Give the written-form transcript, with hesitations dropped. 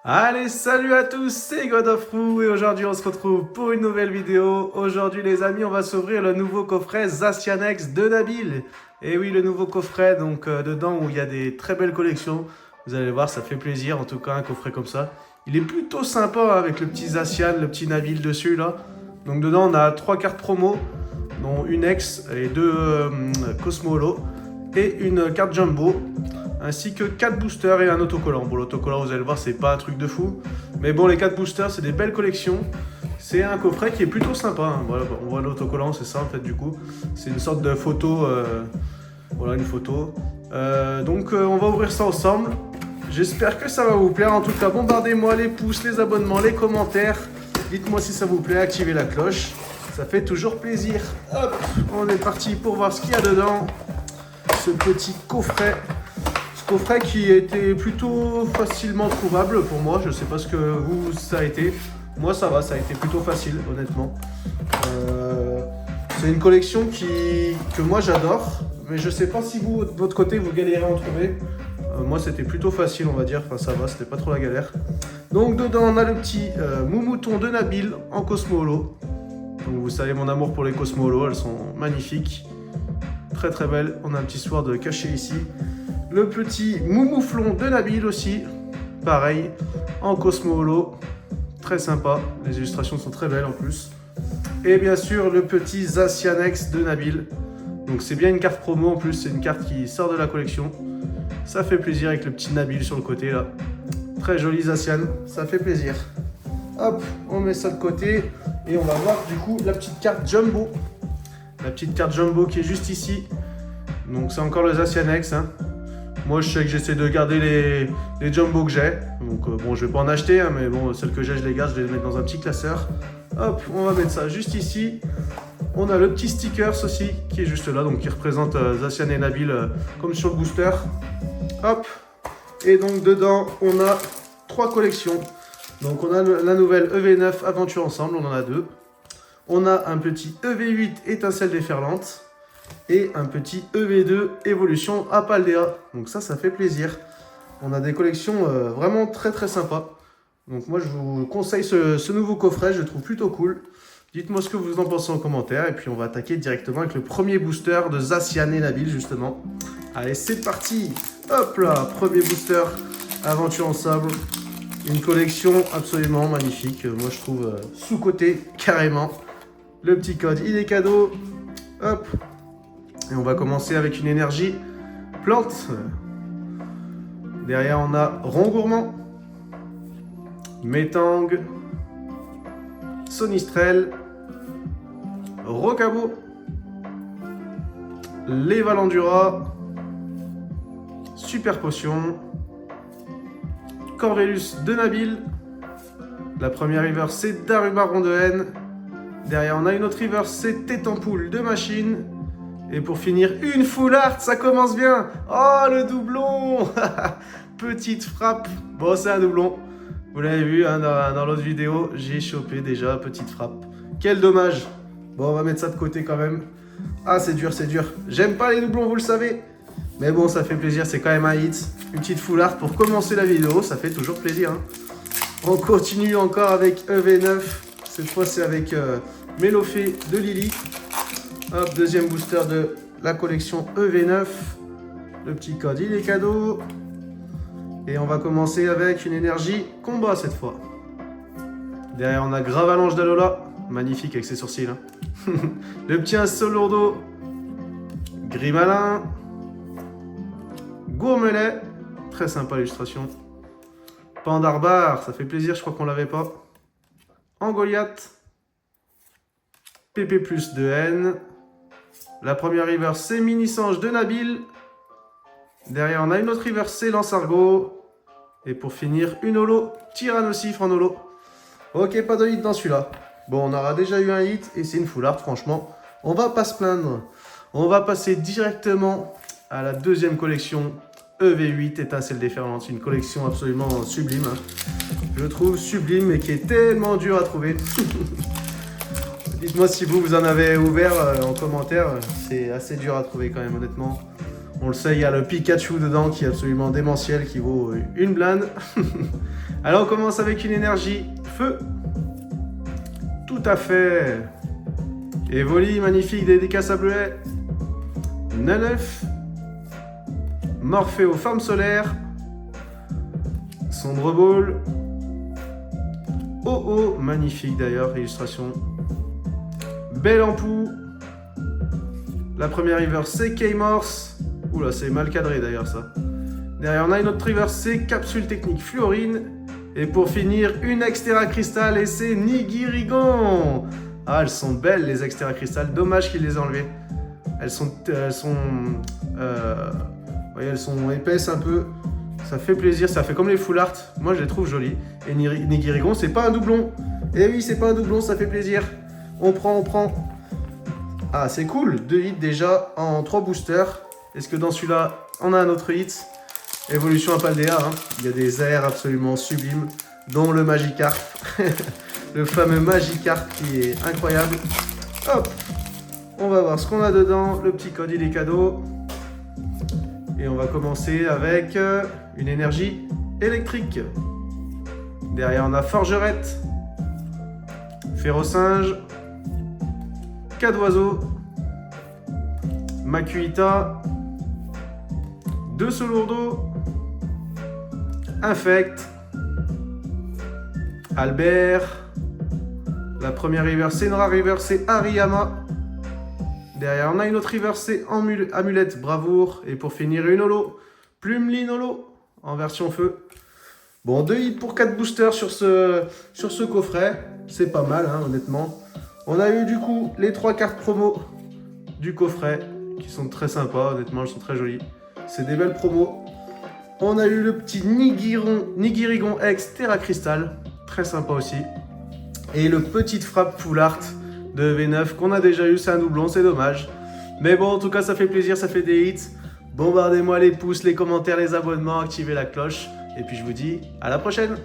Allez, salut à tous, c'est God of Ru et aujourd'hui on se retrouve pour une nouvelle vidéo. Aujourd'hui les amis, on va s'ouvrir le nouveau coffret Zacian de Nabil. Et oui, le nouveau coffret, donc dedans où il y a des très belles collections. Vous allez voir, ça fait plaisir en tout cas un coffret comme ça. Il est plutôt sympa hein, avec le petit Zacian, le petit Nabil dessus là. Donc dedans on a 3 cartes promo, dont une ex et 2 Cosmo Holo et une carte Jumbo, ainsi que 4 boosters et un autocollant. Bon, l'autocollant, vous allez le voir, c'est pas un truc de fou. Mais bon, les 4 boosters, c'est des belles collections. C'est un coffret qui est plutôt sympa. Hein. Voilà, on voit l'autocollant, c'est ça en fait, du coup. C'est une sorte de photo. Voilà, une photo. Donc, on va ouvrir ça ensemble. J'espère que ça va vous plaire. En tout cas, bombardez-moi les pouces, les abonnements, les commentaires. Dites-moi si ça vous plaît, activez la cloche. Ça fait toujours plaisir. Hop, on est parti pour voir ce qu'il y a dedans. Ce petit coffret. Coffret qui était plutôt facilement trouvable pour moi. Je sais pas ce que vous ça a été. Moi ça va, ça a été plutôt facile honnêtement. C'est une collection que moi j'adore, mais je sais pas si vous de votre côté vous galérez à en trouver. Moi c'était plutôt facile on va dire, enfin ça va, c'était pas trop la galère. Donc dedans on a le petit Moumouton de Nabil en Cosmo Holo. Donc vous savez mon amour pour les Cosmo Holo, elles sont magnifiques. Très très belles. On a un petit sword caché ici. Le petit Moumouflon de Nabil aussi, pareil, en Cosmo Holo, très sympa, les illustrations sont très belles en plus. Et bien sûr le petit Zacian de Nabil, donc c'est bien une carte promo en plus, c'est une carte qui sort de la collection. Ça fait plaisir avec le petit Nabil sur le côté là, très joli Zacian, ça fait plaisir. Hop, on met ça de côté et on va voir du coup la petite carte Jumbo. La petite carte Jumbo qui est juste ici, donc c'est encore le Zacian hein. Moi je sais que j'essaie de garder les jumbo que j'ai. Donc bon je vais pas en acheter hein, mais bon celles que j'ai je les garde, je vais les mettre dans un petit classeur. Hop, on va mettre ça juste ici. On a le petit stickers aussi qui est juste là, donc qui représente Zacian et Nabil comme sur le booster. Hop, et donc dedans on a 3 collections. Donc on a la nouvelle EV9 Aventure Ensemble, on en a 2. On a un petit EV8 Étincelle déferlante. Et un petit EV2 Évolution à Paldea. Donc ça fait plaisir. On a des collections vraiment très très sympas. Donc moi je vous conseille ce nouveau coffret, je le trouve plutôt cool. Dites-moi ce que vous en pensez en commentaire. Et puis on va attaquer directement avec le premier booster de Zacian et Nabil justement. Allez c'est parti. Hop là, premier booster Aventure Ensemble. Une collection absolument magnifique. Moi je trouve sous-côté carrément. Le petit code il est cadeau. Hop. Et on va commencer avec une énergie plante. Derrière, on a Rond Gourmand, Métang, Sonistrel, Rocabo, les Valandura, Super Potion, Corvelus de Nabil. La première river, c'est Daruma Rondoen. Derrière, on a une autre river, c'est Tétampoule de Machine. Et pour finir, une full art, ça commence bien. Oh, le doublon. Petite frappe. Bon, c'est un doublon. Vous l'avez vu hein, dans l'autre vidéo, j'ai chopé déjà, petite frappe. Quel dommage. Bon, on va mettre ça de côté quand même. Ah, c'est dur, c'est dur. J'aime pas les doublons, vous le savez. Mais bon, ça fait plaisir, c'est quand même un hit. Une petite full art pour commencer la vidéo, ça fait toujours plaisir. Hein. On continue encore avec EV9. Cette fois, c'est avec Mélofée de Lily. Hop, deuxième booster de la collection EV9. Le petit code, il est cadeau. Et on va commencer avec une énergie combat cette fois. Derrière, on a Gravalanche d'Alola. Magnifique avec ses sourcils. Hein. Le petit Insolourdo. Grimalin. Gourmelet. Très sympa l'illustration. Pandarbar, ça fait plaisir, je crois qu'on l'avait pas. Angoliath. PP plus de N. La première river, c'est Mini-Sange de Nabil. Derrière, on a une autre river, c'est Lansargot. Et pour finir, une holo, Tyrannosifre en holo. Ok, pas de hit dans celui-là. Bon, on aura déjà eu un hit et c'est une full art, franchement. On va pas se plaindre. On va passer directement à la deuxième collection EV8 Étincelle déferlante. C'est une collection absolument sublime. Hein. Je trouve sublime et qui est tellement dur à trouver. Dites-moi si vous en avez ouvert en commentaire. C'est assez dur à trouver quand même, honnêtement. On le sait, il y a le Pikachu dedans qui est absolument démentiel, qui vaut une blinde. Alors on commence avec une énergie feu. Tout à fait. Evoli, magnifique, dédicace à Bleuet. Nanef. Morphée aux formes solaires. Sombre Ball. Oh oh, magnifique d'ailleurs, illustration. Belle Ampou. La première reverse c'est K-Morse. Oula, c'est mal cadré d'ailleurs ça. Derrière on a une autre reverse, c'est Capsule Technique Fluorine. Et pour finir, une Extera Crystal et c'est Nigirigon. Ah, elles sont belles les Extera Crystal, dommage qu'il les ait enlevées. Elles sont épaisses un peu. Ça fait plaisir, ça fait comme les full art. Moi je les trouve jolies. Et Nigirigon, c'est pas un doublon. Et oui, c'est pas un doublon, ça fait plaisir. On prend. Ah, c'est cool. 2 hits déjà en 3 boosters. Est-ce que dans celui-là, on a un autre hit? Évolution Apaldea, hein. Il y a des airs absolument sublimes, dont le Magikarp. Le fameux Magikarp qui est incroyable. Hop, on va voir ce qu'on a dedans. Le petit code, il est cadeau. Et on va commencer avec une énergie électrique. Derrière, on a Forgerette, Férocinge, Cadoiseau, Makuhita, 2 Solourdo, Infect, Albert. La première river, c'est Nora River, c'est Hariyama. Derrière, on a une autre river, c'est Amulette Bravoure. Et pour finir, une holo, Plumeline holo, en version feu. Bon, 2 hits pour 4 boosters sur ce coffret. C'est pas mal, hein, honnêtement. On a eu du coup les 3 cartes promo du coffret, qui sont très sympas, honnêtement, elles sont très jolies. C'est des belles promos. On a eu le petit Nigirigon X Terra Crystal, très sympa aussi. Et le petite frappe full art de V9 qu'on a déjà eu, c'est un doublon, c'est dommage. Mais bon, en tout cas, ça fait plaisir, ça fait des hits. Bombardez-moi les pouces, les commentaires, les abonnements, activez la cloche. Et puis je vous dis à la prochaine.